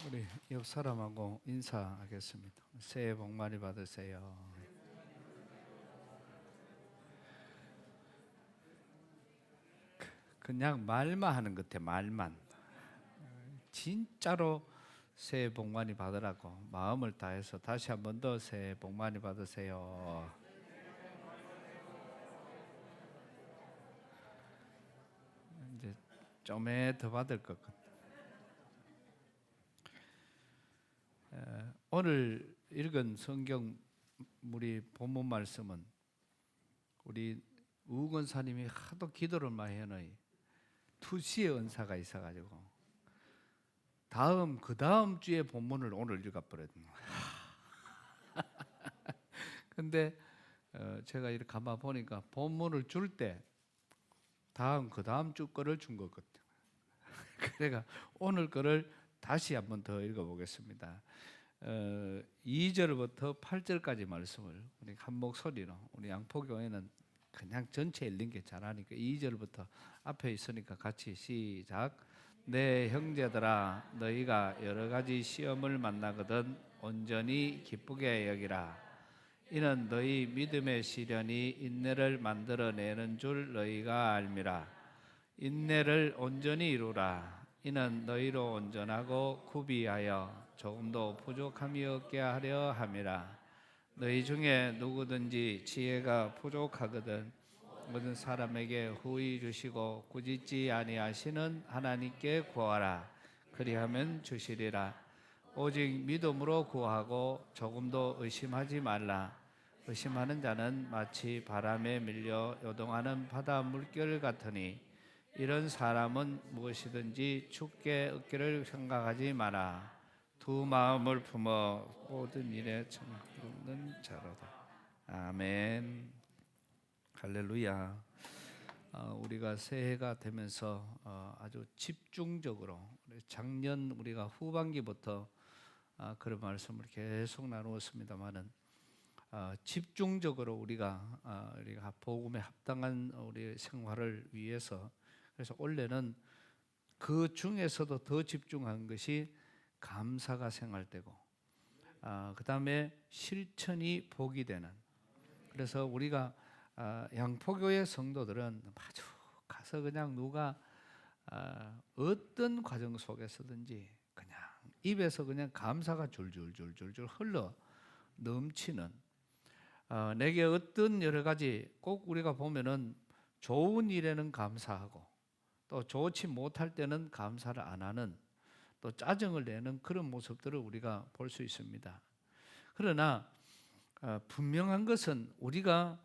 우리 옆 사람하고 인사하겠습니다. 새해 복 많이 받으세요. 그냥 말만 하는 것 같아, 말만. 진짜로 새해 복 많이 받으라고 마음을 다해서 다시 한 번 더 새해 복 많이 받으세요. 이제 좀에 더 받을 것 같아. 오늘 읽은 성경 우리 본문 말씀은 우리 우건사님이 하도 기도를 많이 해놓이 투시의 은사가 있어가지고 그 다음 주에 본문을 오늘 읽어버렸네. 근데 제가 이렇게 가만 보니까 본문을 줄 때 그 다음 주 거를 준 것 같아요. 그래가 오늘 거를 다시 한번 더 읽어보겠습니다. 2절부터 8절까지 말씀을 우리 한 목소리로, 우리 양포교회는 그냥 전체 읽는 게 잘하니까 2절부터 앞에 있으니까 같이 시작. 내 형제들아, 너희가 여러 가지 시험을 만나거든 온전히 기쁘게 여기라. 이는 너희 믿음의 시련이 인내를 만들어내는 줄 너희가 알미라. 인내를 온전히 이루라. 이는 너희로 온전하고 구비하여 조금도 부족함이 없게 하려 함이라. 너희 중에 누구든지 지혜가 부족하거든 모든 사람에게 후히 주시고 꾸짖지 아니하시는 하나님께 구하라. 그리하면 주시리라. 오직 믿음으로 구하고 조금도 의심하지 말라. 의심하는 자는 마치 바람에 밀려 요동하는 바다 물결 같으니 이런 사람은 무엇이든지 죽게 얻기를 생각하지 마라. 두 마음을 품어 모든 일에 참는 자로다. 아멘. 할렐루야. 우리가 새해가 되면서 아주 집중적으로 작년 우리가 후반기부터 그런 말씀을 계속 나누었습니다만은 집중적으로 우리가 복음에 합당한 우리 생활을 위해서, 그래서 올해는 그 중에서도 더 집중한 것이 감사가 생활되고 그 다음에 실천이 복이 되는, 그래서 우리가 양포교회 성도들은 아주 가서 그냥 누가 어떤 과정 속에서든지 그냥 입에서 그냥 감사가 줄줄줄줄줄 흘러 넘치는, 내게 어떤 여러 가지 꼭 우리가 보면은 좋은 일에는 감사하고 또 좋지 못할 때는 감사를 안 하는, 또 짜증을 내는 그런 모습들을 우리가 볼 수 있습니다. 그러나 분명한 것은 우리가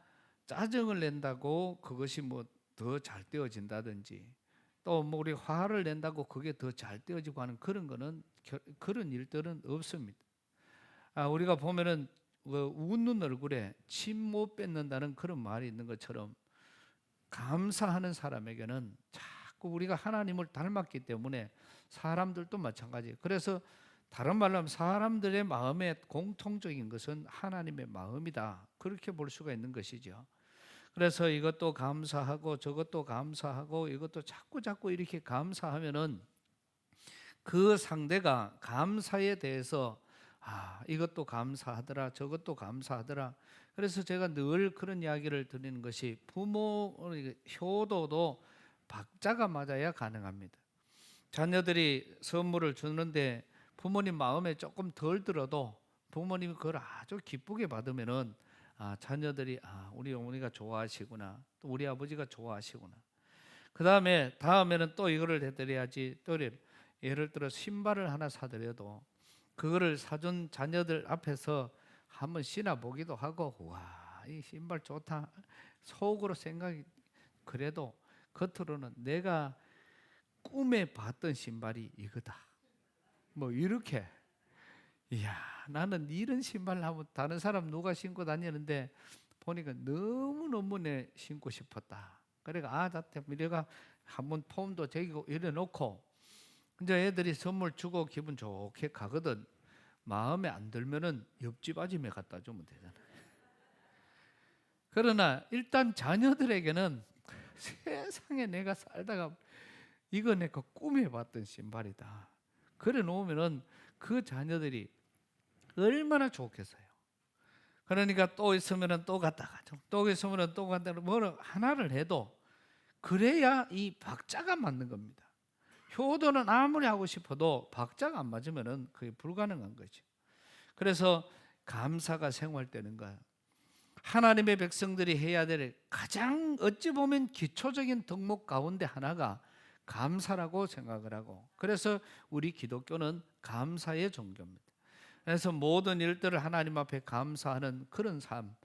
짜증을 낸다고 그것이 뭐 더 잘 되어진다든지 또 뭐 우리 화를 낸다고 그게 더 잘 되어지고 하는 그런 일들은 없습니다. 우리가 보면은 웃는 얼굴에 침 못 뱉는다는 그런 말이 있는 것처럼 감사하는 사람에게는 자꾸 우리가 하나님을 닮았기 때문에 사람들도 마찬가지예요. 그래서 다른 말로 하면 사람들의 마음에 공통적인 것은 하나님의 마음이다, 그렇게 볼 수가 있는 것이죠. 그래서 이것도 감사하고 저것도 감사하고 이것도 자꾸 이렇게 감사하면은 그 상대가 감사에 대해서 이것도 감사하더라 저것도 감사하더라. 그래서 제가 늘 그런 이야기를 드리는 것이 부모 효도도 박자가 맞아야 가능합니다. 자녀들이 선물을 주는데 부모님 마음에 조금 덜 들어도 부모님이 그걸 아주 기쁘게 받으면은 자녀들이 우리 어머니가 좋아하시구나, 또 우리 아버지가 좋아하시구나. 다음에는 또 이거를 해드려야지. 또 예를 들어 신발을 하나 사드려도 그거를 사준 자녀들 앞에서 한번 신어보기도 하고, 와, 이 신발 좋다 속으로 생각이, 그래도 겉으로는 내가 꿈에 봤던 신발이 이거다, 뭐 이렇게, 이야, 나는 이런 신발을 하면 다른 사람 누가 신고 다니는데 보니까 너무너무 내 신고 싶었다. 그러니까 자태 미래가 한번 폼도 제기고 이래놓고 이제 애들이 선물 주고 기분 좋게 가거든. 마음에 안 들면은 옆집 아줌에 갖다 주면 되잖아. 그러나 일단 자녀들에게는 세상에 내가 살다가 이거 내가 꿈에 봤던 신발이다, 그래 놓으면은 그 자녀들이 얼마나 좋겠어요. 그러니까 또 있으면 또 갔다가 또 있으면 또 갔다가 뭐 하나를 해도 그래야 이 박자가 맞는 겁니다. 효도는 아무리 하고 싶어도 박자가 안 맞으면 그게 불가능한 거죠. 그래서 감사가 생활되는 거예요. 하나님의 백성들이 해야 될 가장 어찌 보면 기초적인 덕목 가운데 하나가 감사라고 생각을 하고, 그래서 우리 기독교는 감사의 종교입니다. 그래서 모든 일들을 하나님 앞에 감사하는 그런 삶,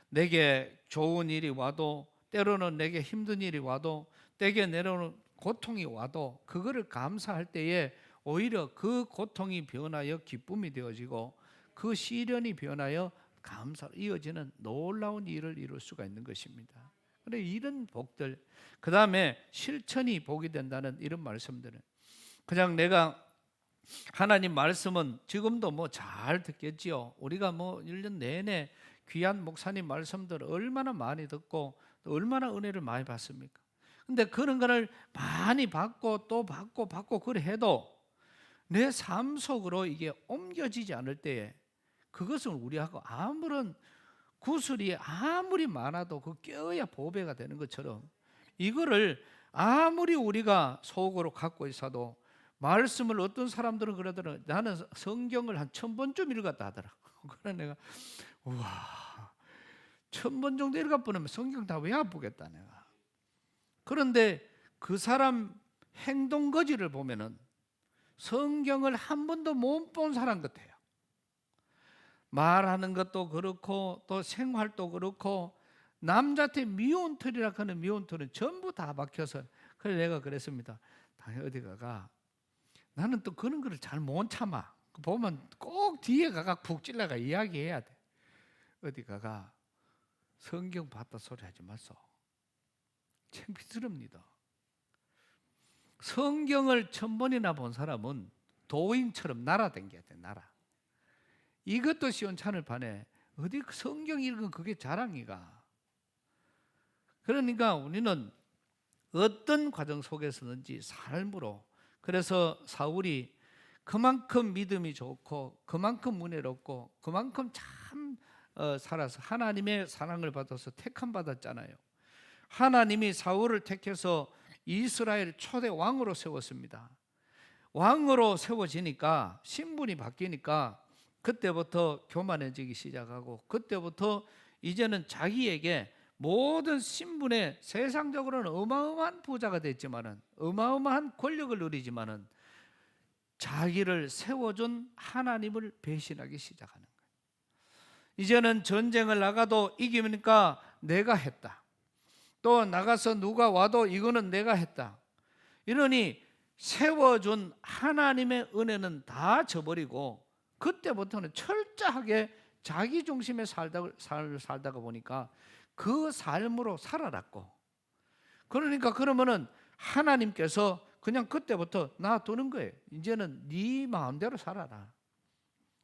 내게 좋은 일이 와도 때로는 내게 힘든 일이 와도 때게 내려오는 고통이 와도 그거를 감사할 때에 오히려 그 고통이 변하여 기쁨이 되어지고 그 시련이 변하여 감사로 이어지는 놀라운 일을 이룰 수가 있는 것입니다. 그런데 이런 복들, 그 다음에 실천이 복이 된다는 이런 말씀들은 그냥 내가 하나님 말씀은 지금도 뭐 잘 듣겠지요. 우리가 뭐 1년 내내 귀한 목사님 말씀들 얼마나 많이 듣고 또 얼마나 은혜를 많이 받습니까? 근데 그런 거를 많이 받고 또 받고 그래 해도 내 삶 속으로 이게 옮겨지지 않을 때에 그것은 우리하고 아무런 구슬이 아무리 많아도 그 껴야 보배가 되는 것처럼 이거를 아무리 우리가 속으로 갖고 있어도 말씀을 어떤 사람들은 그러더라. 나는 성경을 한 1000번쯤 읽었다 하더라. 그래 내가 우와 1000번 정도 읽어보면 성경 다 외워보겠다 내가. 그런데 그 사람 행동 거지를 보면은 성경을 한 번도 못 본 사람 같아요. 말하는 것도 그렇고 또 생활도 그렇고 남자한테 미운 털이라 하는 미운 털은 전부 다 박혀서. 그래서 내가 그랬습니다. 당연히 어디 가가 나는 또 그런 거를 잘 못 참아. 보면 꼭 뒤에 가가 푹 찔러가 이야기해야 돼. 어디 가가 성경 봤다 소리 하지 마소. 창피스럽니다. 성경을 1000번이나 본 사람은 도인처럼 날아다녀야 돼. 날아. 이것도 시원찮을 판에 어디 성경 읽은 그게 자랑이가. 그러니까 우리는 어떤 과정 속에서든지 삶으로, 그래서 사울이 그만큼 믿음이 좋고 그만큼 은혜롭고 그만큼 참 살아서 하나님의 사랑을 받아서 택함 받았잖아요. 하나님이 사울을 택해서 이스라엘 초대 왕으로 세웠습니다. 왕으로 세워지니까 신분이 바뀌니까 그때부터 교만해지기 시작하고 그때부터 이제는 자기에게 모든 신분에 세상적으로는 어마어마한 부자가 됐지만은 어마어마한 권력을 누리지만은 자기를 세워준 하나님을 배신하기 시작하는 거예요. 이제는 전쟁을 나가도 이기니까 내가 했다. 또 나가서 누가 와도 이거는 내가 했다. 이러니 세워준 하나님의 은혜는 다 저버리고 그때부터는 철저하게 자기 중심의 살다가 보니까 그 삶으로 살아났고, 그러니까 그러면은 하나님께서 그냥 그때부터 놔두는 거예요. 이제는 네 마음대로 살아라.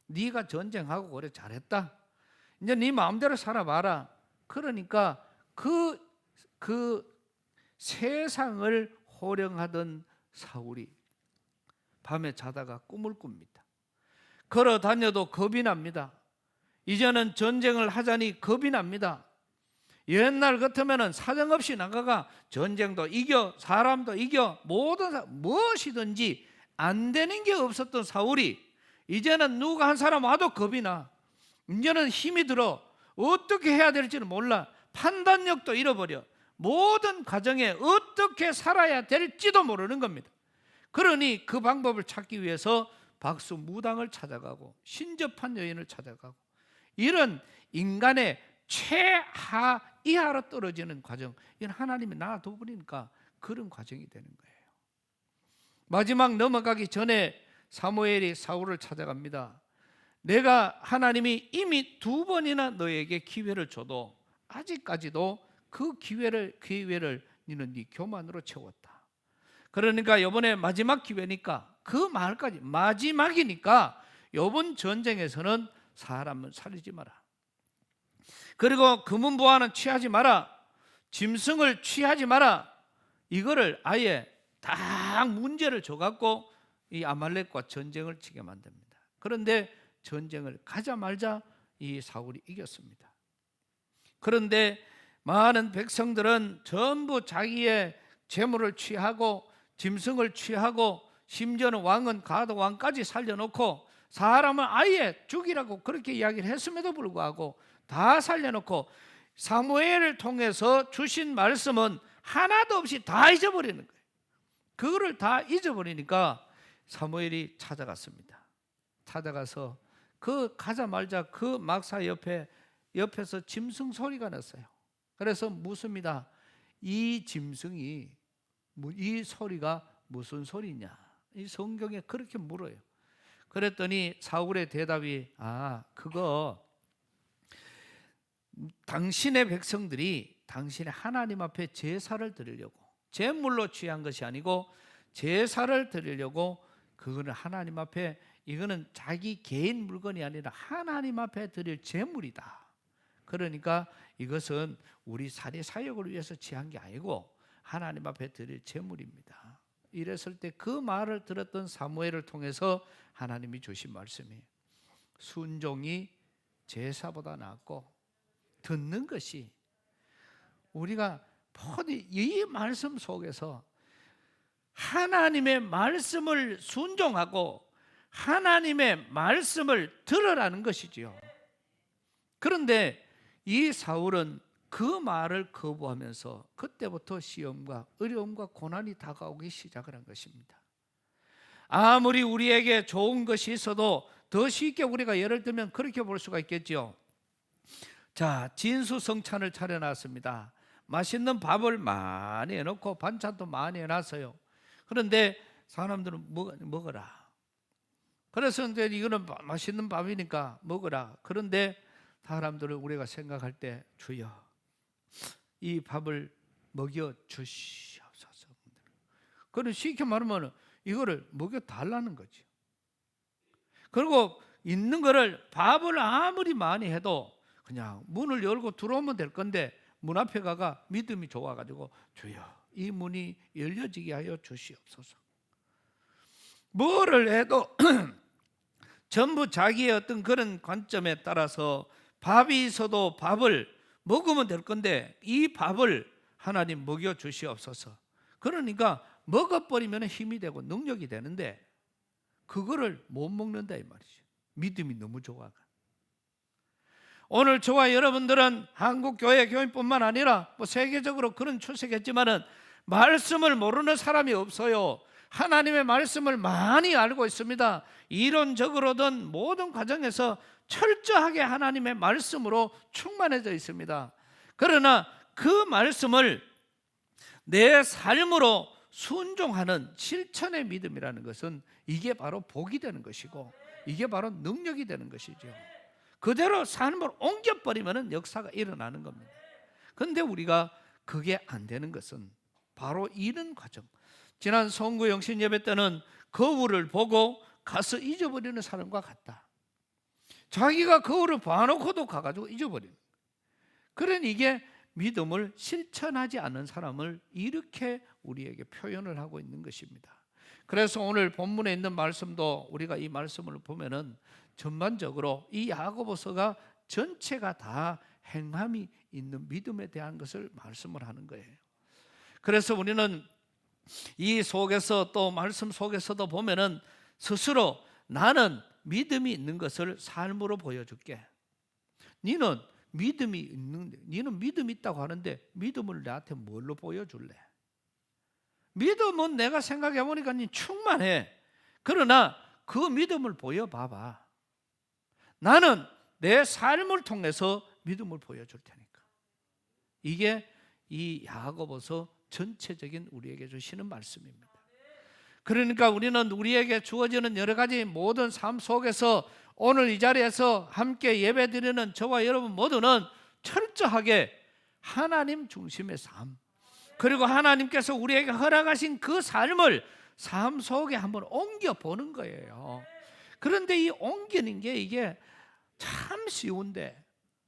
네가 전쟁하고 그래 잘했다. 이제 네 마음대로 살아봐라. 그러니까 그 세상을 호령하던 사울이 밤에 자다가 꿈을 꿉니다. 걸어 다녀도 겁이 납니다. 이제는 전쟁을 하자니 겁이 납니다. 옛날 같으면 사정없이 나가가 전쟁도 이겨 사람도 이겨 모든 무엇이든지 안 되는 게 없었던 사울이 이제는 누가 한 사람 와도 겁이 나. 이제는 힘이 들어. 어떻게 해야 될지는 몰라. 판단력도 잃어버려. 모든 가정에 어떻게 살아야 될지도 모르는 겁니다. 그러니 그 방법을 찾기 위해서 박수무당을 찾아가고 신접한 여인을 찾아가고 이런 인간의 최하 이하로 떨어지는 과정, 이건 하나님이 놔둬버리니까 그런 과정이 되는 거예요. 마지막 넘어가기 전에 사무엘이 사울을 찾아갑니다. 내가 하나님이 이미 2번이나 너에게 기회를 줘도 아직까지도 그 기회를 너는 네 교만으로 채웠다. 그러니까 이번에 마지막 기회니까 그 말까지 마지막이니까 이번 전쟁에서는 사람을 살리지 마라. 그리고 금은보화는 취하지 마라. 짐승을 취하지 마라. 이거를 아예 딱 문제를 줘갖고 이 아말렉과 전쟁을 치게 만듭니다. 그런데 전쟁을 가자마자 이 사울이 이겼습니다. 그런데 많은 백성들은 전부 자기의 재물을 취하고 짐승을 취하고 심지어는 왕은 가도 왕까지 살려놓고 사람을 아예 죽이라고 그렇게 이야기를 했음에도 불구하고 다 살려놓고 사무엘을 통해서 주신 말씀은 하나도 없이 다 잊어버리는 거예요. 그거를 다 잊어버리니까 사무엘이 찾아갔습니다. 찾아가서 가자마자 그 막사 옆에서 짐승 소리가 났어요. 그래서 묻습니다. 이 짐승이, 이 소리가 무슨 소리냐? 이 성경에 그렇게 물어요. 그랬더니 사울의 대답이 그거 당신의 백성들이 당신의 하나님 앞에 제사를 드리려고, 제물로 취한 것이 아니고 제사를 드리려고, 그거는 하나님 앞에, 이거는 자기 개인 물건이 아니라 하나님 앞에 드릴 제물이다. 그러니까 이것은 우리 사례 사역을 위해서 취한 게 아니고 하나님 앞에 드릴 제물입니다. 이랬을 때 그 말을 들었던 사무엘을 통해서 하나님이 주신 말씀이, 순종이 제사보다 낫고 듣는 것이, 우리가 포디 이 말씀 속에서 하나님의 말씀을 순종하고 하나님의 말씀을 들으라는 것이지요. 그런데 이 사울은 그 말을 거부하면서 그때부터 시험과 어려움과 고난이 다가오기 시작을 한 것입니다. 아무리 우리에게 좋은 것이 있어도 더 쉽게 우리가 예를 들면 그렇게 볼 수가 있겠죠. 자, 진수성찬을 차려놨습니다. 맛있는 밥을 많이 해놓고 반찬도 많이 해놨어요. 그런데 사람들은 먹어라. 그래서 이제 이거는 맛있는 밥이니까 먹어라. 그런데 사람들은 우리가 생각할 때, 주여 이 밥을 먹여 주시옵소서. 그런 쉽게 말하면 이거를 먹여 달라는 거죠. 그리고 있는 거를, 밥을 아무리 많이 해도 그냥 문을 열고 들어오면 될 건데 문 앞에 가가 믿음이 좋아가지고, 주여 이 문이 열려지게 하여 주시옵소서. 뭐를 해도 전부 자기의 어떤 그런 관점에 따라서 밥이 있어도 밥을 먹으면 될 건데 이 밥을 하나님 먹여 주시옵소서. 그러니까 먹어버리면 힘이 되고 능력이 되는데 그거를 못 먹는다 이 말이죠. 믿음이 너무 좋아가. 오늘 저와 여러분들은 한국 교회 교인뿐만 아니라 세계적으로 그런 출세겠지만은 말씀을 모르는 사람이 없어요. 하나님의 말씀을 많이 알고 있습니다. 이론적으로든 모든 과정에서 철저하게 하나님의 말씀으로 충만해져 있습니다. 그러나 그 말씀을 내 삶으로 순종하는 실천의 믿음이라는 것은 이게 바로 복이 되는 것이고 이게 바로 능력이 되는 것이죠. 그대로 삶을 옮겨버리면 역사가 일어나는 겁니다. 그런데 우리가 그게 안 되는 것은 바로 이런 과정. 지난 성구 영신 예배 때는 거울을 보고 가서 잊어버리는 사람과 같다. 자기가 거울을 봐놓고도 가가지고 잊어버리는. 그러니 이게 믿음을 실천하지 않는 사람을 이렇게 우리에게 표현을 하고 있는 것입니다. 그래서 오늘 본문에 있는 말씀도 우리가 이 말씀을 보면은 전반적으로 이 야고보서가 전체가 다 행함이 있는 믿음에 대한 것을 말씀을 하는 거예요. 그래서 우리는 이 속에서 또 말씀 속에서도 보면은 스스로 나는 믿음이 있는 것을 삶으로 보여줄게. 너는 믿음이 있는데, 너는 믿음이 있다고 하는데 믿음을 나한테 뭘로 보여줄래? 믿음은 내가 생각해 보니까 니 충만해. 그러나 그 믿음을 보여봐봐. 나는 내 삶을 통해서 믿음을 보여줄 테니까. 이게 이 야고보서 전체적인 우리에게 주시는 말씀입니다. 그러니까 우리는 우리에게 주어지는 여러 가지 모든 삶 속에서 오늘 이 자리에서 함께 예배드리는 저와 여러분 모두는 철저하게 하나님 중심의 삶, 그리고 하나님께서 우리에게 허락하신 그 삶을 삶 속에 한번 옮겨보는 거예요. 그런데 이 옮기는 게 이게 참 쉬운데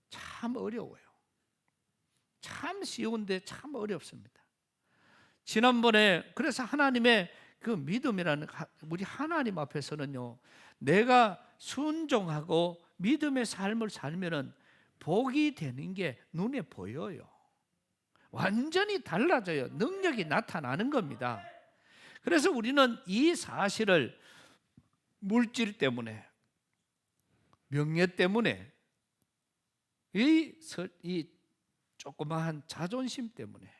참 어려워요. 참 쉬운데 참 어렵습니다. 지난번에 그래서 하나님의 그 믿음이라는, 우리 하나님 앞에서는요, 내가 순종하고 믿음의 삶을 살면은 복이 되는 게 눈에 보여요. 완전히 달라져요. 능력이 나타나는 겁니다. 그래서 우리는 이 사실을 물질 때문에, 명예 때문에, 이 조그마한 자존심 때문에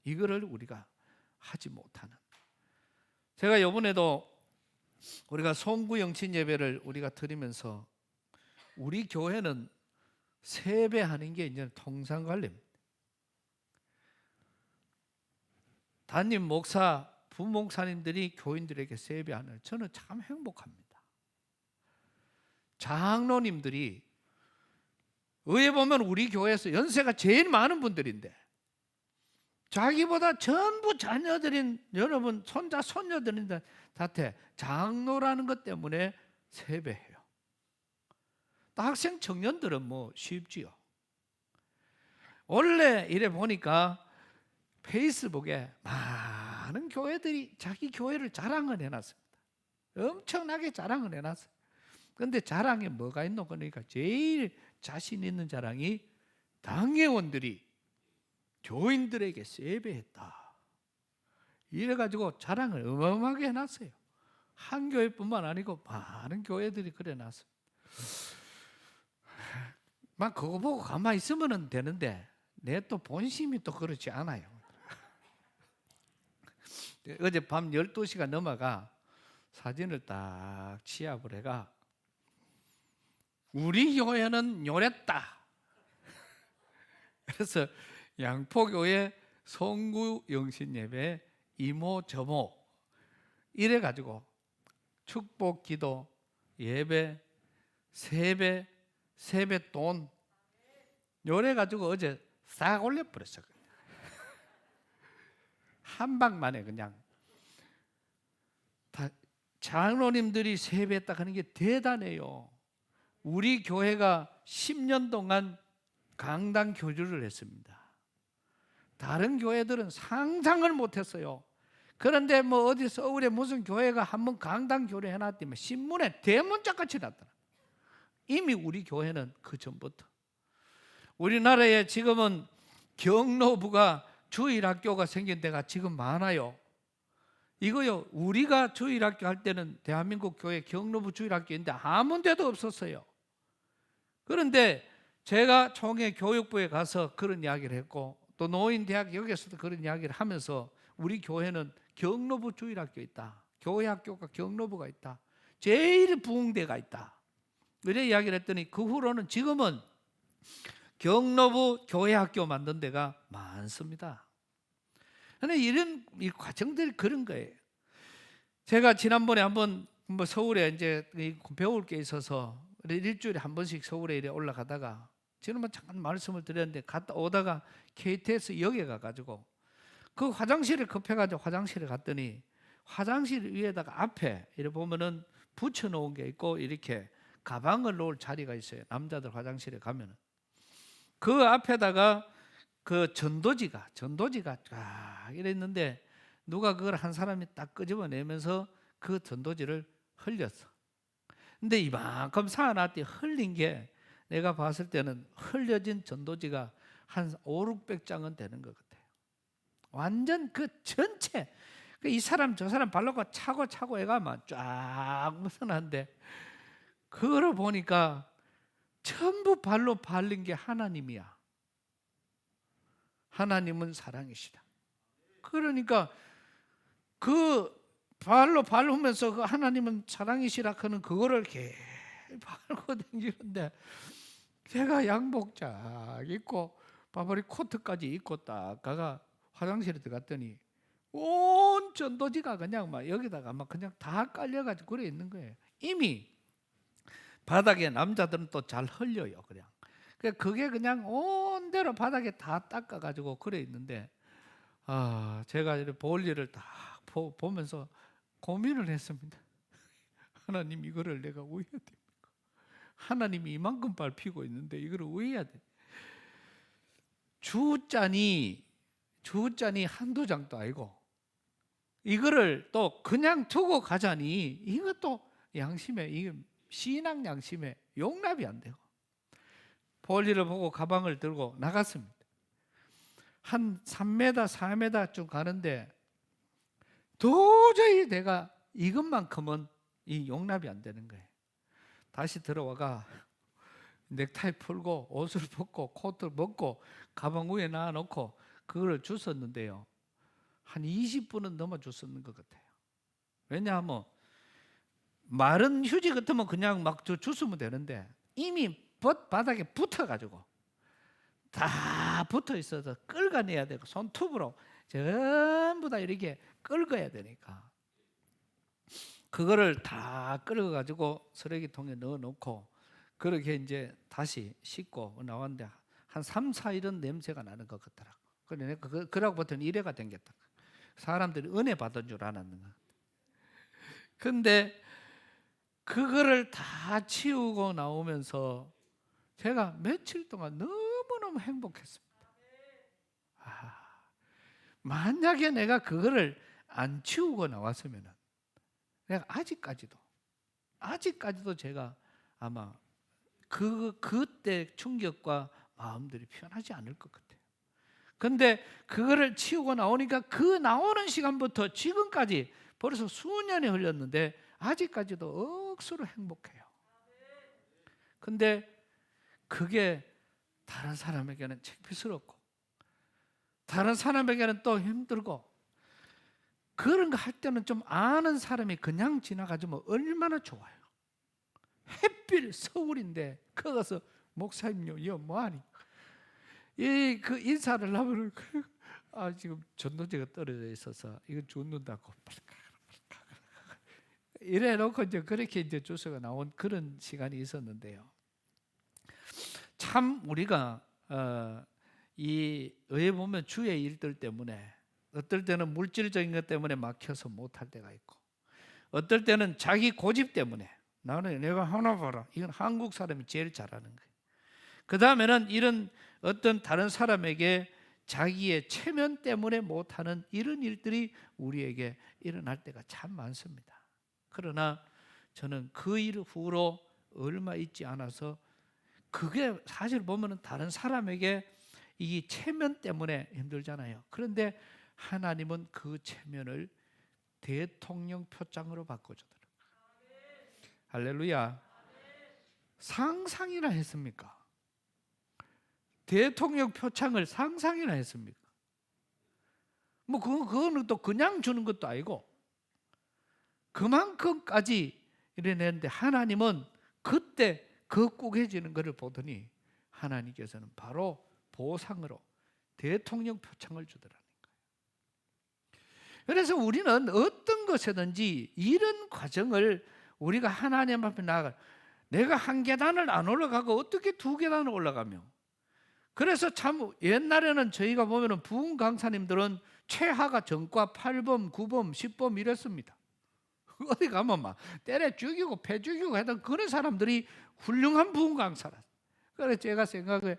이거를 우리가 하지 못하는. 제가 이번에도 우리가 송구 영신 예배를 우리가 드리면서 우리 교회는 세배하는 게 이제 통상관례입니다. 담임 목사, 부목사님들이 교인들에게 세배하는, 저는 참 행복합니다. 장로님들이 의회 보면 우리 교회에서 연세가 제일 많은 분들인데 자기보다 전부 자녀들인 여러분 손자 손녀들인데 다테 장로라는 것 때문에 세배해요. 또 학생 청년들은 뭐 쉽지요. 원래 이래 보니까 페이스북에 많은 교회들이 자기 교회를 자랑을 해놨습니다. 엄청나게 자랑을 해놨어요. 그런데 자랑에 뭐가 있노? 그러니까 제일 자신 있는 자랑이 당회원들이 교인들에게 세배했다. 이래가지고 자랑을 어마어마하게 해놨어요. 한 교회뿐만 아니고 많은 교회들이 그래 놨어요. 막 그거 보고 가만히 있으면 되는데 내 또 본심이 또 그렇지 않아요. 어젯밤 12시가 넘어가 사진을 딱 취합을 해가 우리 교회는 요랬다. 그래서 양포교회 송구 영신예배 이모 저모 이래가지고 축복 기도 예배 세배 세뱃돈 요래가지고 어제 싹 올려버렸어요. 한 방만에 그냥 다 장로님들이 세배했다 하는 게 대단해요. 우리 교회가 10년 동안 강당 교주를 했습니다. 다른 교회들은 상상을 못했어요. 그런데 뭐 어디 서울에 무슨 교회가 한번 강당 교류 해놨더니 신문에 대문짝같이 났더라. 이미 우리 교회는 그 전부터. 우리나라에 지금은 경로부가 주일학교가 생긴 데가 지금 많아요. 이거요, 우리가 주일학교 할 때는 대한민국 교회 경로부 주일학교인데 아무 데도 없었어요. 그런데 제가 총회 교육부에 가서 그런 이야기를 했고 또 노인대학 여기에서도 그런 이야기를 하면서 우리 교회는 경로부 주일학교 있다. 교회학교가 경로부가 있다. 제일 부흥대가 있다. 이래 이야기를 했더니 그 후로는 지금은 경로부 교회학교 만든 데가 많습니다. 그런데 이런 이 과정들이 그런 거예요. 제가 지난번에 한번 뭐 서울에 이제 배울 게 있어서 일주일에 한 번씩 서울에 이래 올라가다가 지난번 잠깐 말씀을 드렸는데 갔다 오다가 KTX 역에 가가지고 그 화장실에 급해가지고 화장실에 갔더니 화장실 위에다가 앞에 이렇게 보면은 붙여놓은 게 있고 이렇게 가방을 놓을 자리가 있어요. 남자들 화장실에 가면은 그 앞에다가 그 전도지가 쫙 이랬는데 누가 그걸 한 사람이 딱 끄집어내면서 그 전도지를 흘렸어. 근데 이만큼 쌓아놨더니 흘린 게 내가 봤을 때는 흘려진 전도지가 한 500-600장은 되는 것 같아요. 완전 그 전체 이 사람 저 사람 발로가 차고 해가만 쫙 벗어났는데 그걸 보니까 전부 발로 밟린 게 하나님이야. 하나님은 사랑이시다. 그러니까 그 발로 밟으면서 그 하나님은 사랑이시라 하는 그거를 계속 밟고 다니는데 제가 양복 쫙 입고 바바리 코트까지 입고 딱 가가 화장실에 들어갔더니 온 전도지가 그냥 막 여기다가 막 그냥 다 깔려가지고 그래 있는 거예요. 이미 바닥에 남자들은 또 잘 흘려요. 그냥 그게 그냥 온 대로 바닥에 다 닦아가지고 그래 있는데 제가 이렇게 볼 일을 딱 보면서 고민을 했습니다. 하나님 이거를 내가 왜 해야 됩니까? 하나님이 이만큼 밟히고 있는데 이거를 왜 해야 돼? 주잔이 한두 장도 아니고 이거를 또 그냥 두고 가자니 이것도 양심에 이게 신앙 양심에 용납이 안 되고 볼일을 보고 가방을 들고 나갔습니다. 한 3m, 4m쯤 가는데 도저히 내가 이것만큼은 이 용납이 안 되는 거예요. 다시 들어와가 넥타이 풀고 옷을 벗고 코트를 벗고 가방 위에 놔놓고 그거를 주웠는데요. 한 20분은 넘어 주웠는 것 같아요. 왜냐하면 마른 휴지 같으면 그냥 막 주스면 되는데 이미 바닥에 붙어가지고 다 붙어 있어서 끌어내야 되고 손톱으로 전부 다 이렇게 끌어야 되니까 그거를 다 끌어가지고 쓰레기통에 넣어놓고 그렇게 이제 다시 씻고 나왔는데 한 3, 4일은 냄새가 나는 것 같더라고. 그러고부터는 이래가 댕겼다. 사람들이 은혜 받은 줄 알았는 거. 근데 그거를 다 치우고 나오면서 제가 며칠 동안 너무너무 행복했습니다. 만약에 내가 그거를 안 치우고 나왔으면 내가 아직까지도 제가 아마 그때 충격과 마음들이 편하지 않을 것 같아요. 근데 그거를 치우고 나오니까 그 나오는 시간부터 지금까지 벌써 수년이 흘렀는데 아직까지도 억수로 행복해요. 근데 그게 다른 사람에게는 창피스럽고 다른 사람에게는 또 힘들고 그런 거 할 때는 좀 아는 사람이 그냥 지나가지면 얼마나 좋아요. 햇빛 서울인데 거기서 목사님요 이거 뭐하니? 그 인사를 하면 지금 전도제가 떨어져 있어서 이거 죽는다고 이래 놓고 이제 그렇게 이제 주소가 나온 그런 시간이 있었는데요. 참 우리가 이 의회 보면 주의 일들 때문에 어떨 때는 물질적인 것 때문에 막혀서 못할 때가 있고 어떨 때는 자기 고집 때문에 나는 내가 하나 봐라 이건 한국 사람이 제일 잘하는 거예요. 그 다음에는 이런 어떤 다른 사람에게 자기의 체면 때문에 못하는 이런 일들이 우리에게 일어날 때가 참 많습니다. 그러나 저는 그 일 후로 얼마 있지 않아서 그게 사실 보면 다른 사람에게 이 체면 때문에 힘들잖아요. 그런데 하나님은 그 체면을 대통령 표창으로 바꿔주더라고요. 할렐루야. 상상이나 했습니까? 대통령 표창을 상상이나 했습니까? 뭐 그거는 또 그냥 주는 것도 아니고 그만큼까지 이래냈는데 하나님은 그때 그 꾸겨지는 것을 보더니 하나님께서는 바로 보상으로 대통령 표창을 주더라는 거예요. 그래서 우리는 어떤 것이든지 이런 과정을 우리가 하나님 앞에 나아가 내가 한 계단을 안 올라가고 어떻게 두 계단을 올라가며 그래서 참 옛날에는 저희가 보면은 부흥 강사님들은 최하가 전과 8범, 9범, 10범 이랬습니다. 어디 가면 막 때려 죽이고 패 죽이고 하던 그런 사람들이 훌륭한 부흥 강사라. 그래서 제가 생각해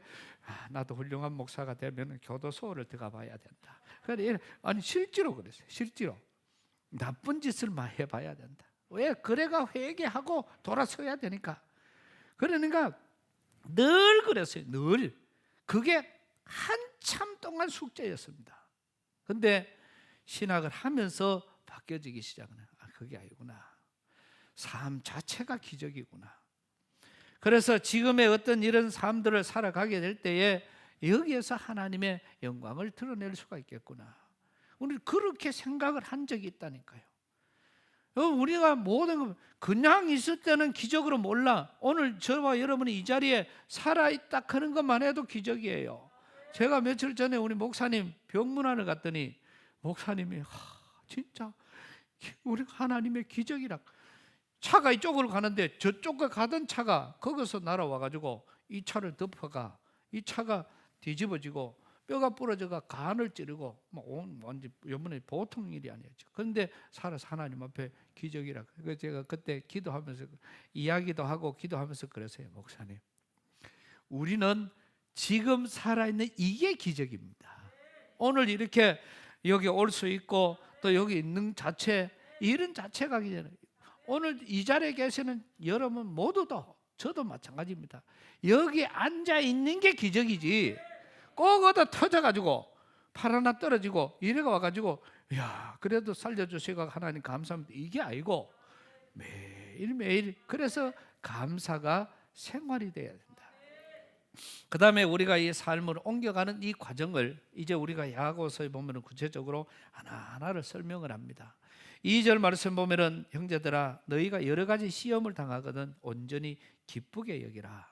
나도 훌륭한 목사가 되면 교도소를 들어가 봐야 된다. 그래 아니 실제로 그랬어요. 실제로 나쁜 짓을 많이 해봐야 된다. 왜 그래가 회개하고 돌아서야 되니까. 그러니까 늘 그랬어요. 늘 그게 한참 동안 숙제였습니다. 그런데 신학을 하면서 바뀌어지기 시작은 그게 아니구나. 삶 자체가 기적이구나. 그래서 지금의 어떤 이런 삶들을 살아가게 될 때에 여기에서 하나님의 영광을 드러낼 수가 있겠구나. 우리 그렇게 생각을 한 적이 있다니까요. 우리가 모든 그냥 있을 때는 기적으로 몰라. 오늘 저와 여러분이 이 자리에 살아있다 하는 것만 해도 기적이에요. 제가 며칠 전에 우리 목사님 병문안을 갔더니 목사님이 진짜 우리 하나님의 기적이라. 차가 이쪽으로 가는데 저쪽에 가던 차가 거기서 날아와가지고 이 차를 덮어가 이 차가 뒤집어지고 뼈가 부러져가 간을 찌르고 완전 여러분의 보통 일이 아니었죠. 그런데 살아서 하나님 앞에 기적이라. 그래서 제가 그때 기도하면서 이야기도 하고 기도하면서 그랬어요. 목사님, 우리는 지금 살아있는 이게 기적입니다. 오늘 이렇게 여기 올 수 있고 또 여기 있는 자체 이런 자체가 기적이에요. 오늘 이 자리에 계시는 여러분 모두도 저도 마찬가지입니다. 여기 앉아 있는 게 기적이지. 꼭 얻어 터져가지고 팔 하나 떨어지고 이래가 와가지고 야 그래도 살려주시고 하나님 감사합니다 이게 아니고 매일매일 그래서 감사가 생활이 돼야 된다. 그 다음에 우리가 이 삶을 옮겨가는 이 과정을 이제 우리가 야고보서에 보면 구체적으로 하나하나를 설명을 합니다. 2절 말씀 보면은 형제들아 너희가 여러 가지 시험을 당하거든 온전히 기쁘게 여기라.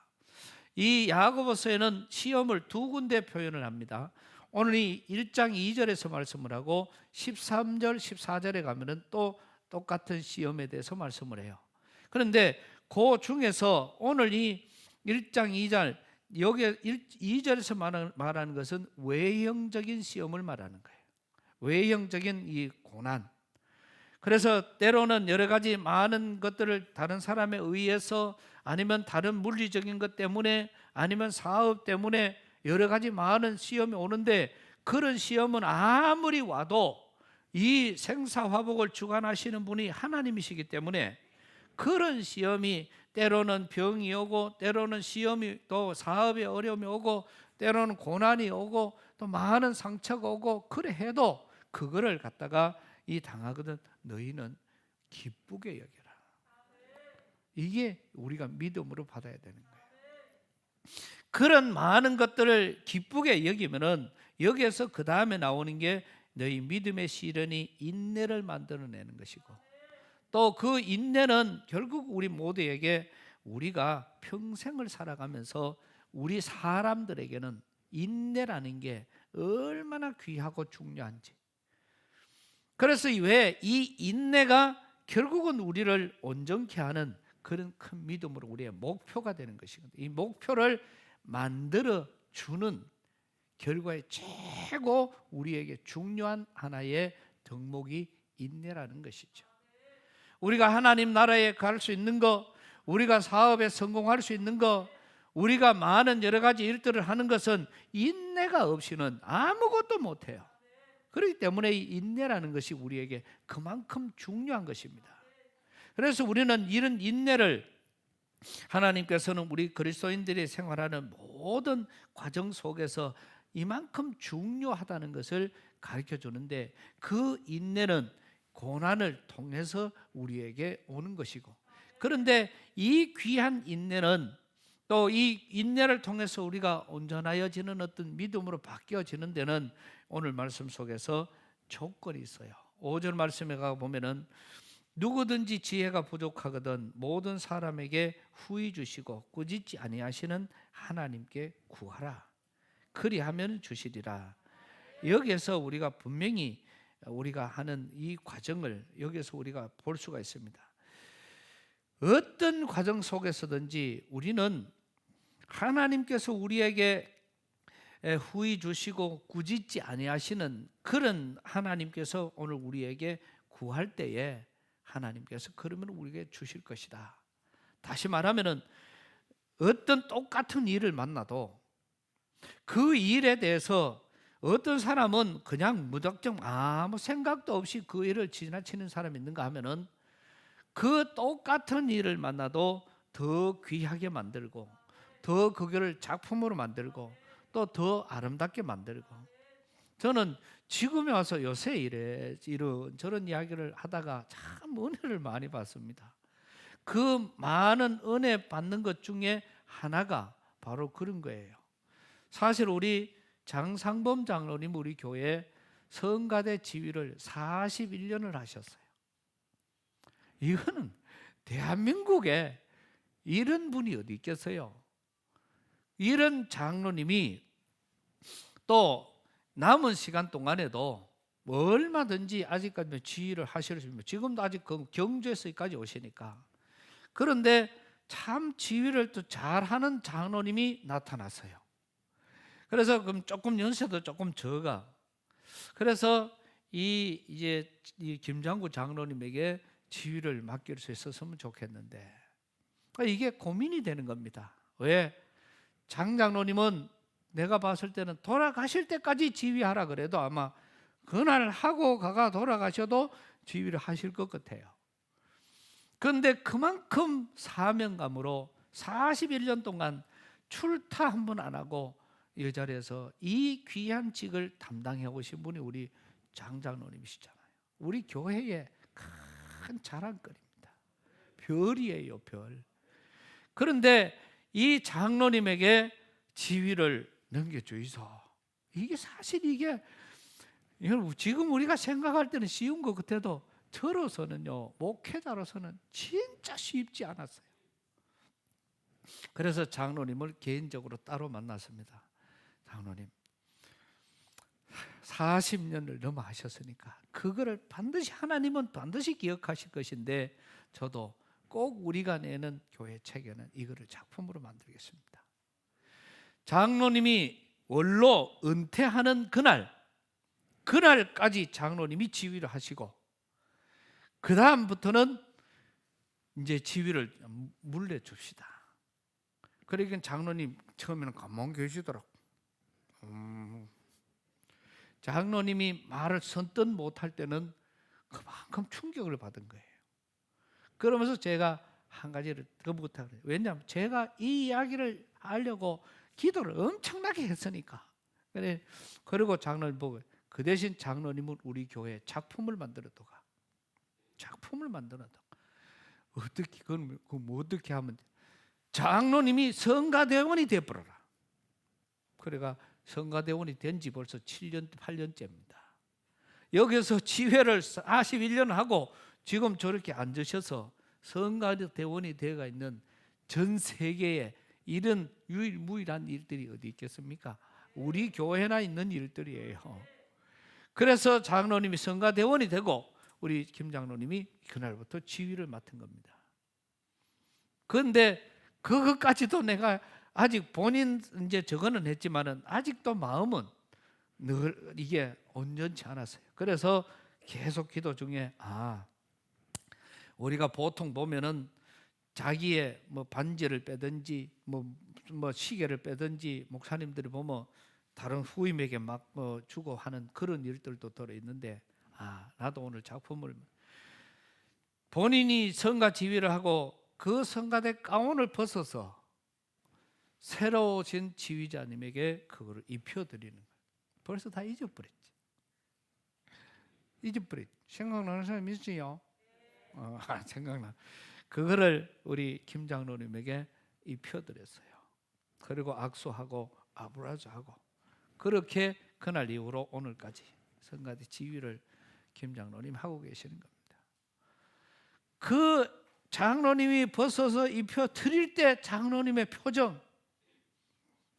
이 야고보서에는 시험을 두 군데 표현을 합니다. 오늘 이 1장 2절에서 말씀을 하고 13절 14절에 가면은 또 똑같은 시험에 대해서 말씀을 해요. 그런데 그 중에서 오늘 이 1장 2절 여기 2절에서 말하는 것은 외형적인 시험을 말하는 거예요. 외형적인 이 고난. 그래서 때로는 여러 가지 많은 것들을 다른 사람에 의해서 아니면 다른 물리적인 것 때문에 아니면 사업 때문에 여러 가지 많은 시험이 오는데 그런 시험은 아무리 와도 이 생사화복을 주관하시는 분이 하나님이시기 때문에 그런 시험이 때로는 병이 오고 때로는 시험이 또 사업에 어려움이 오고 때로는 고난이 오고 또 많은 상처가 오고 그래 해도 그거를 갖다가 이 당하거든 너희는 기쁘게 여겨라. 이게 우리가 믿음으로 받아야 되는 거예요. 그런 많은 것들을 기쁘게 여기면은 여기에서 그 다음에 나오는 게 너희 믿음의 시련이 인내를 만들어내는 것이고 또 그 인내는 결국 우리 모두에게 우리가 평생을 살아가면서 우리 사람들에게는 인내라는 게 얼마나 귀하고 중요한지. 그래서 왜 이 인내가 결국은 우리를 온전케 하는 그런 큰 믿음으로 우리의 목표가 되는 것이거든요. 이 목표를 만들어 주는 결과의 최고 우리에게 중요한 하나의 덕목이 인내라는 것이죠. 우리가 하나님 나라에 갈 수 있는 것, 우리가 사업에 성공할 수 있는 것, 우리가 많은 여러 가지 일들을 하는 것은 인내가 없이는 아무것도 못해요. 그렇기 때문에 이 인내라는 것이 우리에게 그만큼 중요한 것입니다. 그래서 우리는 이런 인내를 하나님께서는 우리 그리스도인들이 생활하는 모든 과정 속에서 이만큼 중요하다는 것을 가르쳐 주는데 그 인내는 고난을 통해서 우리에게 오는 것이고 그런데 이 귀한 인내는 또 이 인내를 통해서 우리가 온전하여지는 어떤 믿음으로 바뀌어지는 데는 오늘 말씀 속에서 조건이 있어요. 5절 말씀에 가 보면은 누구든지 지혜가 부족하거든 모든 사람에게 후히 주시고 꾸짖지 아니하시는 하나님께 구하라. 그리하면 주시리라. 여기에서 우리가 분명히 우리가 하는 이 과정을 여기서 우리가 볼 수가 있습니다. 어떤 과정 속에서든지 우리는 하나님께서 우리에게 후히 주시고 꾸짖지 아니하시는 그런 하나님께서 오늘 우리에게 구할 때에 하나님께서 그러면 우리에게 주실 것이다. 다시 말하면은 어떤 똑같은 일을 만나도 그 일에 대해서 어떤 사람은 그냥 무작정 아무 생각도 없이 그 일을 지나치는 사람이 있는가 하면은 그 똑같은 일을 만나도 더 귀하게 만들고 더 그거를 작품으로 만들고 또 더 아름답게 만들고 저는 지금에 와서 요새 이런 저런 이야기를 하다가 참 은혜를 많이 받습니다. 그 많은 은혜 받는 것 중에 하나가 바로 그런 거예요. 사실 우리 장상범 장로님 우리 교회 성가대 지휘를 41년을 하셨어요. 이거는 대한민국에 이런 분이 어디 있겠어요? 이런 장로님이 또 남은 시간 동안에도 얼마든지 아직까지 지휘를 하실 수 있습니다. 지금도 아직 그 경주에서까지 오시니까. 그런데 참 지휘를 또 잘하는 장로님이 나타났어요. 그래서 그럼 조금 연세도 조금 적어. 그래서 이제 이 김장구 장로님에게 지휘를 맡길 수 있었으면 좋겠는데 이게 고민이 되는 겁니다. 왜? 장 장로님은 내가 봤을 때는 돌아가실 때까지 지휘하라 그래도 아마 그날 하고 가가 돌아가셔도 지휘를 하실 것 같아요. 그런데 그만큼 사명감으로 41년 동안 출타 한 번 안 하고 이 자리에서 이 귀한 직을 담당해 오신 분이 우리 장장로님이시잖아요. 우리 교회의 큰 자랑거리입니다. 별이에요, 별. 그런데 이 장로님에게 지위를 넘겨주이소. 이게 사실 이게 지금 우리가 생각할 때는 쉬운 것 같아도 저로서는요, 목회자로서는 진짜 쉽지 않았어요. 그래서 장로님을 개인적으로 따로 만났습니다. 장로님, 40년을 넘어 하셨으니까 그거를 반드시 하나님은 반드시 기억하실 것인데 저도 꼭 우리가 내는 교회 책에는 이거를 작품으로 만들겠습니다. 장로님이 원로 은퇴하는 그날까지 장로님이 지휘를 하시고 그 다음부터는 이제 지휘를 물려줍시다. 그러니까 장로님 처음에는 가만히 계시더라고. 장로님이 말을 선뜻 못할 때는 그만큼 충격을 받은 거예요. 그러면서 제가 한 가지를 더 부탁해요. 왜냐하면 제가 이 이야기를 하려고 기도를 엄청나게 했으니까. 그리고 장로님 보고 그 대신 장로님은 우리 교회에 작품을 만들어도가. 작품을 만들어도 어떻게 그건 뭐 어떻게 하면 장로님이 성가대원이 되어버려라. 그래가 성가대원이 된 지 벌써 7년 8년째입니다. 여기서 지회를 41년 하고 지금 저렇게 앉으셔서 성가대원이 되어가 있는 전 세계에 이런 유일무이한 일들이 어디 있겠습니까? 우리 교회나 있는 일들이에요. 그래서 장로님이 성가대원이 되고 우리 김 장로님이 그날부터 지휘를 맡은 겁니다. 그런데 그것까지도 내가 아직 본인 이제 저거는 했지만은 아직도 마음은 늘 이게 온전치 않았어요. 그래서 계속 기도 중에 우리가 보통 보면은 자기의 뭐 반지를 빼든지 뭐 시계를 빼든지 목사님들이 보면 다른 후임에게 막 주고 하는 그런 일들도 들어 있는데 나도 오늘 작품을 본인이 성가 지휘를 하고 그 성가대 가운을 벗어서 새로 오신 지휘자님에게 그거를 입혀드리는 거예요. 벌써 다 잊어버렸지. 생각나는 사람 있지요? 생각나. 그거를 우리 김 장로님에게 입혀드렸어요. 그리고 악수하고 아브라자하고 그렇게 그날 이후로 오늘까지 성가대 지휘를 김 장로님 하고 계시는 겁니다. 그 장로님이 벗어서 입혀드릴 때 장로님의 표정,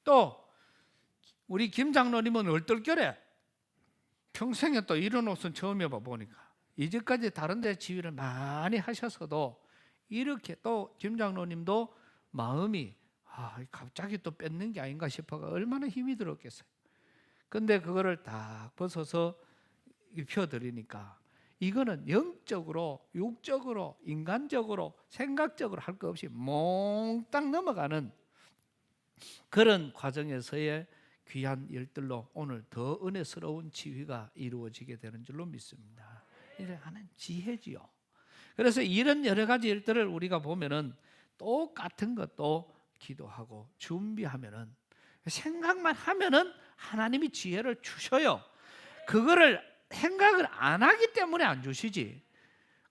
또 우리 김 장로님은 얼떨결에 평생에 또 이런 옷은 처음 해봐 보니까 이제까지 다른 데 지휘를 많이 하셔서도 이렇게 또 김 장로님도 마음이 갑자기 또 뺏는 게 아닌가 싶어가 얼마나 힘이 들었겠어요. 근데 그거를 다 벗어서 입혀드리니까 이거는 영적으로, 육적으로, 인간적으로, 생각적으로 할 거 없이 몽땅 넘어가는 그런 과정에서의 귀한 일들로 오늘 더 은혜스러운 지휘가 이루어지게 되는 줄로 믿습니다. 이제 하는 지혜지요. 그래서 이런 여러 가지 일들을 우리가 보면은 똑같은 것도 기도하고 준비하면은 생각만 하면은 하나님이 지혜를 주셔요. 그거를 생각을 안 하기 때문에 안 주시지.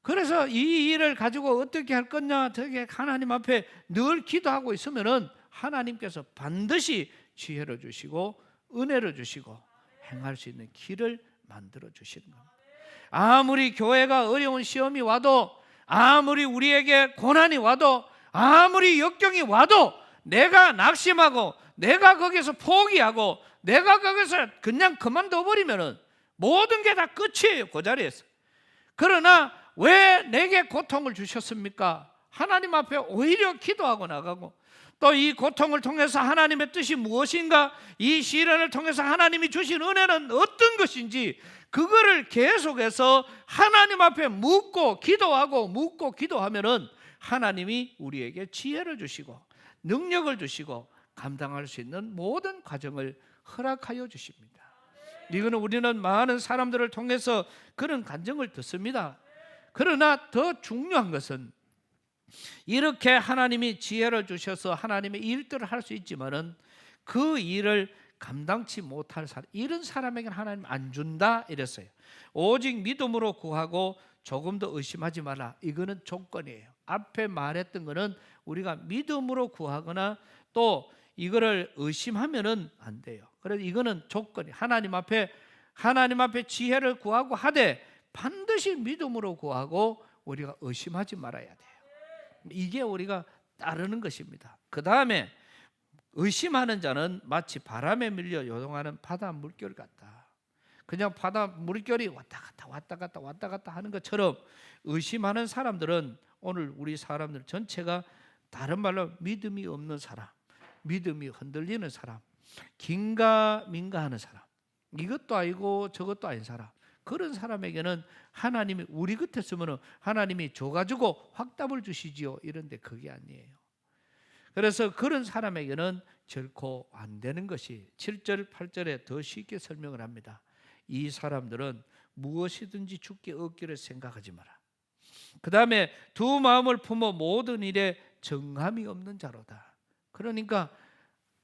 그래서 이 일을 가지고 어떻게 할 거냐 되게 하나님 앞에 늘 기도하고 있으면은 하나님께서 반드시 지혜를 주시고 은혜를 주시고 행할 수 있는 길을 만들어 주시는 겁니다. 아무리 교회가 어려운 시험이 와도, 아무리 우리에게 고난이 와도, 아무리 역경이 와도 내가 낙심하고 내가 거기서 포기하고 내가 거기서 그냥 그만둬 버리면은 모든 게 다 끝이에요. 그 자리에서. 그러나 왜 내게 고통을 주셨습니까? 하나님 앞에 오히려 기도하고 나가고 또 이 고통을 통해서 하나님의 뜻이 무엇인가, 이 시련을 통해서 하나님이 주신 은혜는 어떤 것인지 그거를 계속해서 하나님 앞에 묻고 기도하면은 하나님이 우리에게 지혜를 주시고 능력을 주시고 감당할 수 있는 모든 과정을 허락하여 주십니다. 이거는 우리는 많은 사람들을 통해서 그런 간증을 듣습니다. 그러나 더 중요한 것은 이렇게 하나님이 지혜를 주셔서 하나님의 일들을 할 수 있지만은 그 일을 감당치 못할 사람, 이런 사람에게는 하나님 안 준다 이랬어요. 오직 믿음으로 구하고 조금 더 의심하지 마라. 이거는 조건이에요. 앞에 말했던 거는 우리가 믿음으로 구하거나 또 이거를 의심하면은 안 돼요. 그래서 이거는 조건이 하나님 앞에 지혜를 구하고 하되 반드시 믿음으로 구하고 우리가 의심하지 말아야 돼요. 이게 우리가 따르는 것입니다. 그 다음에 의심하는 자는 마치 바람에 밀려 요동하는 바다 물결 같다. 그냥 바다 물결이 왔다 갔다 하는 것처럼 의심하는 사람들은 오늘 우리 사람들 전체가 다른 말로 믿음이 없는 사람, 믿음이 흔들리는 사람, 긴가민가하는 사람, 이것도 아니고 저것도 아닌 사람, 그런 사람에게는 하나님이 우리 곁에 있으면 하나님이 줘가지고 확답을 주시지요. 이런데 그게 아니에요. 그래서 그런 사람에게는 결코 안 되는 것이 7절 8절에 더 쉽게 설명을 합니다. 이 사람들은 무엇이든지 주께 얻기를 생각하지 마라. 그 다음에 두 마음을 품어 모든 일에 정함이 없는 자로다. 그러니까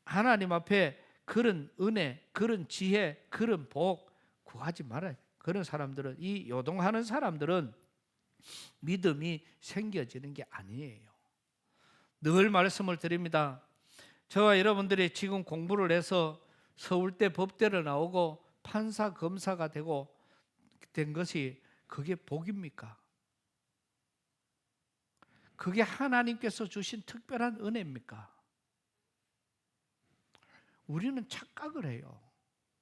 하나님 앞에 그런 은혜, 그런 지혜, 그런 복 구하지 말아요. 그런 사람들은, 이 요동하는 사람들은 믿음이 생겨지는 게 아니에요. 늘 말씀을 드립니다. 저와 여러분들이 지금 공부를 해서 서울대 법대를 나오고 판사, 검사가 되고 된 것이 그게 복입니까? 그게 하나님께서 주신 특별한 은혜입니까? 우리는 착각을 해요.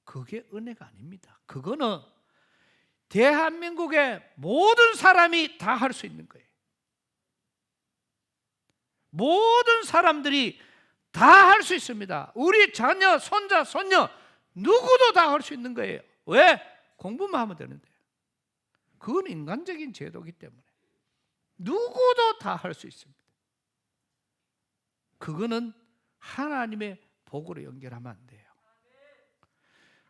그게 은혜가 아닙니다. 그거는 대한민국의 모든 사람이 다 할 수 있는 거예요. 모든 사람들이 다 할 수 있습니다. 우리 자녀, 손자, 손녀 누구도 다 할 수 있는 거예요. 왜? 공부만 하면 되는데. 그건 인간적인 제도이기 때문에 누구도 다 할 수 있습니다. 그거는 하나님의 복으로 연결하면 안 돼요.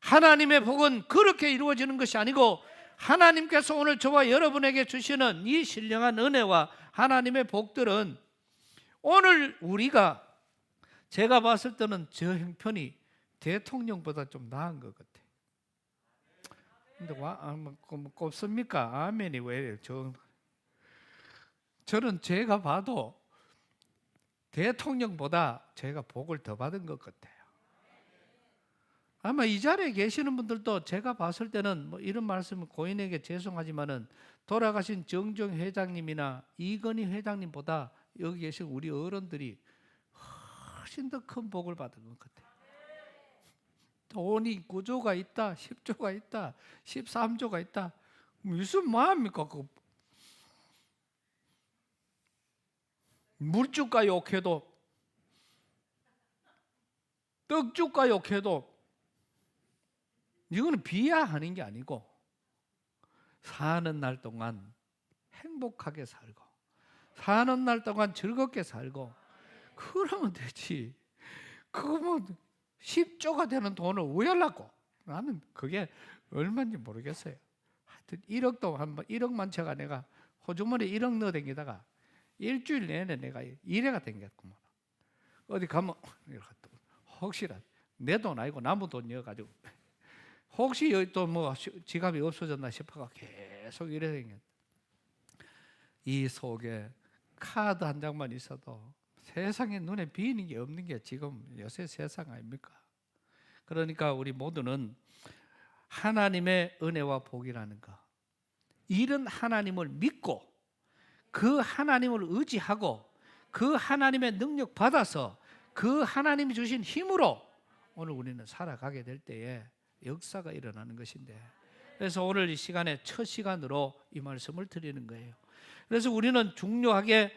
하나님의 복은 그렇게 이루어지는 것이 아니고 하나님께서 오늘 저와 여러분에게 주시는 이 신령한 은혜와 하나님의 복들은 오늘 우리가, 제가 봤을 때는 저 형편이 대통령보다 좀 나은 것 같아요. 근데 꼽습니까? 아멘이 왜 이래요? 저는 제가 봐도 대통령보다 제가 복을 더 받은 것 같아요. 아마 이 자리에 계시는 분들도 제가 봤을 때는 뭐 이런 말씀은 고인에게 죄송하지만은 돌아가신 정종 회장님이나 이건희 회장님보다 여기 계신 우리 어른들이 훨씬 더 큰 복을 받은 것 같아요. 돈이 9조가 있다, 10조가 있다, 13조가 있다. 무슨 마음입니까? 물주가 욕해도, 떡주가 욕해도 이거는 비하하는 게 아니고 사는 날 동안 행복하게 살고 사는 날 동안 즐겁게 살고 그러면 되지. 그거 뭐 10조가 되는 돈을 왜 하려고? 나는 그게 얼마인지 모르겠어요. 하여튼 1억도 한번 1억만 채가 내가 호주머니에 1억 넣어 댕기다가 일주일 내내 내가 1회가 댕겼구만. 어디 가면 혹시라도 내 돈 아니고 남의 돈 넣어가지고 혹시 여기 또 뭐 지갑이 없어졌나 싶어가 계속 이래 댕겼. 이 속에 카드 한 장만 있어도 세상에 눈에 비이는 게 없는 게 지금 요새 세상 아닙니까? 그러니까 우리 모두는 하나님의 은혜와 복이라는 거, 이런 하나님을 믿고 그 하나님을 의지하고 그 하나님의 능력 받아서 그 하나님이 주신 힘으로 오늘 우리는 살아가게 될 때에 역사가 일어나는 것인데, 그래서 오늘 이 시간에 첫 시간으로 이 말씀을 드리는 거예요. 그래서 우리는 중요하게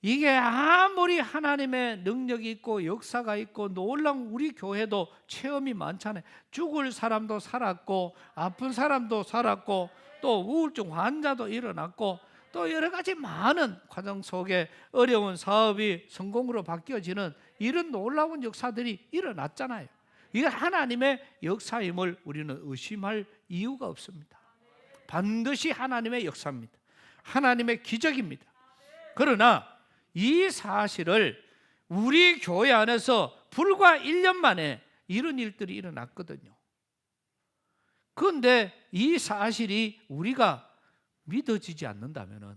이게 아무리 하나님의 능력이 있고 역사가 있고 놀라운, 우리 교회도 체험이 많잖아요. 죽을 사람도 살았고 아픈 사람도 살았고 또 우울증 환자도 일어났고 또 여러 가지 많은 과정 속에 어려운 사업이 성공으로 바뀌어지는 이런 놀라운 역사들이 일어났잖아요. 이게 하나님의 역사임을 우리는 의심할 이유가 없습니다. 반드시 하나님의 역사입니다. 하나님의 기적입니다. 그러나 이 사실을 우리 교회 안에서 불과 1년 만에 이런 일들이 일어났거든요. 그런데 이 사실이 우리가 믿어지지 않는다면은,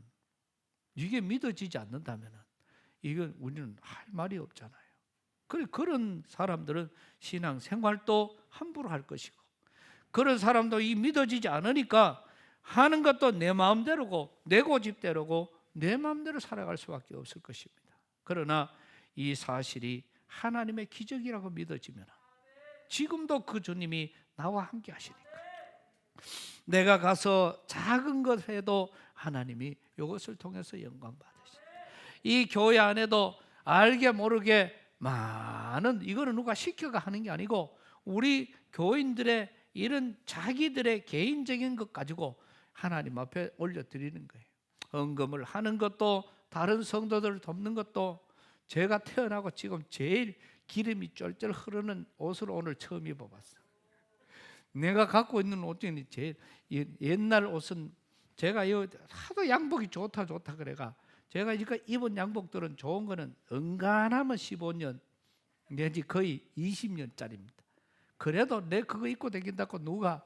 이게 믿어지지 않는다면은 이건 우리는 할 말이 없잖아요. 그런 사람들은 신앙 생활도 함부로 할 것이고, 그런 사람도 이 믿어지지 않으니까 하는 것도 내 마음대로고 내 고집대로고 내 마음대로 살아갈 수밖에 없을 것입니다. 그러나 이 사실이 하나님의 기적이라고 믿어지면 지금도 그 주님이 나와 함께 하시니까, 내가 가서 작은 것 해도 하나님이 이것을 통해서 영광 받으시죠. 이 교회 안에도 알게 모르게 많은, 이거는 누가 시켜가 하는 게 아니고 우리 교인들의 이런 자기들의 개인적인 것 가지고 하나님 앞에 올려드리는 거예요. 헌금을 하는 것도, 다른 성도들을 돕는 것도, 제가 태어나고 지금 제일 기름이 쫄쫄 흐르는 옷을 오늘 처음 입어봤어요. 내가 갖고 있는 옷 중에 제일 옛날 옷은, 제가 하도 양복이 좋다 그래가 제가 이거 입은 양복들은 좋은 거는 은간하면 15년 내지 거의 20년짜리입니다. 그래도 내 그거 입고 다닌다고 누가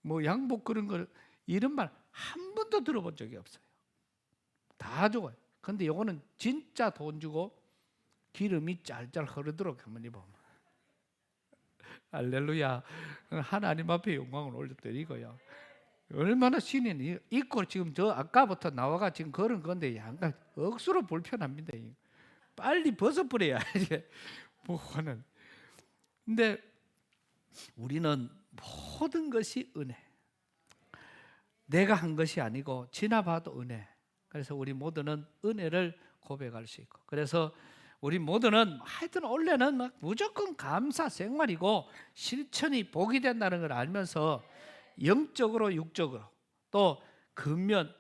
뭐 양복 그런 걸 이런 말 한 번도 들어본 적이 없어요. 다 좋아요. 근데 요거는 진짜 돈 주고 기름이 짤짤 흐르도록 한번 입어봐. 할렐루야. 하나님 앞에 영광을 올려드리고요. 얼마나 신이 입고 지금 저 아까부터 나와가 지금 걸은 건데 약간 억수로 불편합니다. 빨리 벗어버려야 이게 뭐하는. 근데 우리는 모든 것이 은혜. 내가 한 것이 아니고 지나봐도 은혜. 그래서 우리 모두는 은혜를 고백할 수 있고, 그래서 우리 모두는 하여튼 원래는 막 무조건 감사 생활이고 실천이 복이 된다는 걸 알면서 영적으로 육적으로 또 근면,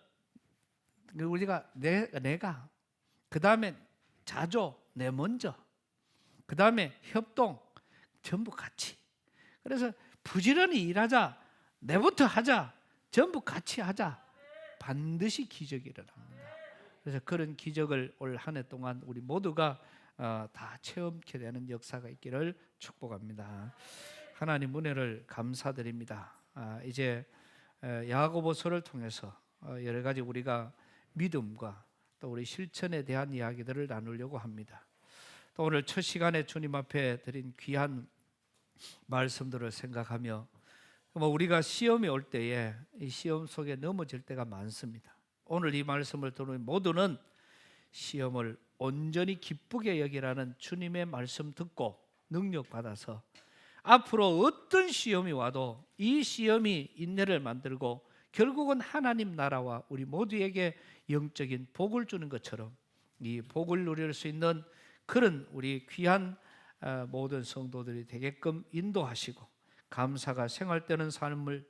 우리가 내가 그 다음에 자조, 내 먼저, 그 다음에 협동, 전부 같이. 그래서 부지런히 일하자, 내부터 하자, 전부 같이 하자. 반드시 기적이 일어납니다. 그래서 그런 기적을 올 한 해 동안 우리 모두가 다 체험케 되는 역사가 있기를 축복합니다. 하나님 은혜를 감사드립니다. 이제 야고보서를 통해서 여러 가지 우리가 믿음과 또 우리 실천에 대한 이야기들을 나누려고 합니다. 또 오늘 첫 시간에 주님 앞에 드린 귀한 말씀들을 생각하며, 우리가 시험이 올 때에 이 시험 속에 넘어질 때가 많습니다. 오늘 이 말씀을 들은 모두는 시험을 온전히 기쁘게 여기라는 주님의 말씀 듣고 능력 받아서 앞으로 어떤 시험이 와도 이 시험이 인내를 만들고 결국은 하나님 나라와 우리 모두에게 영적인 복을 주는 것처럼 이 복을 누릴 수 있는 그런 우리 귀한 모든 성도들이 되게끔 인도하시고, 감사가 생활되는 삶을,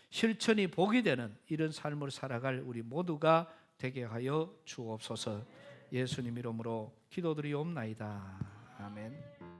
실천이 복이 되는 이런 삶을 살아갈 우리 모두가 되게 하여 주옵소서. 예수님 이름으로 기도드리옵나이다. 아멘.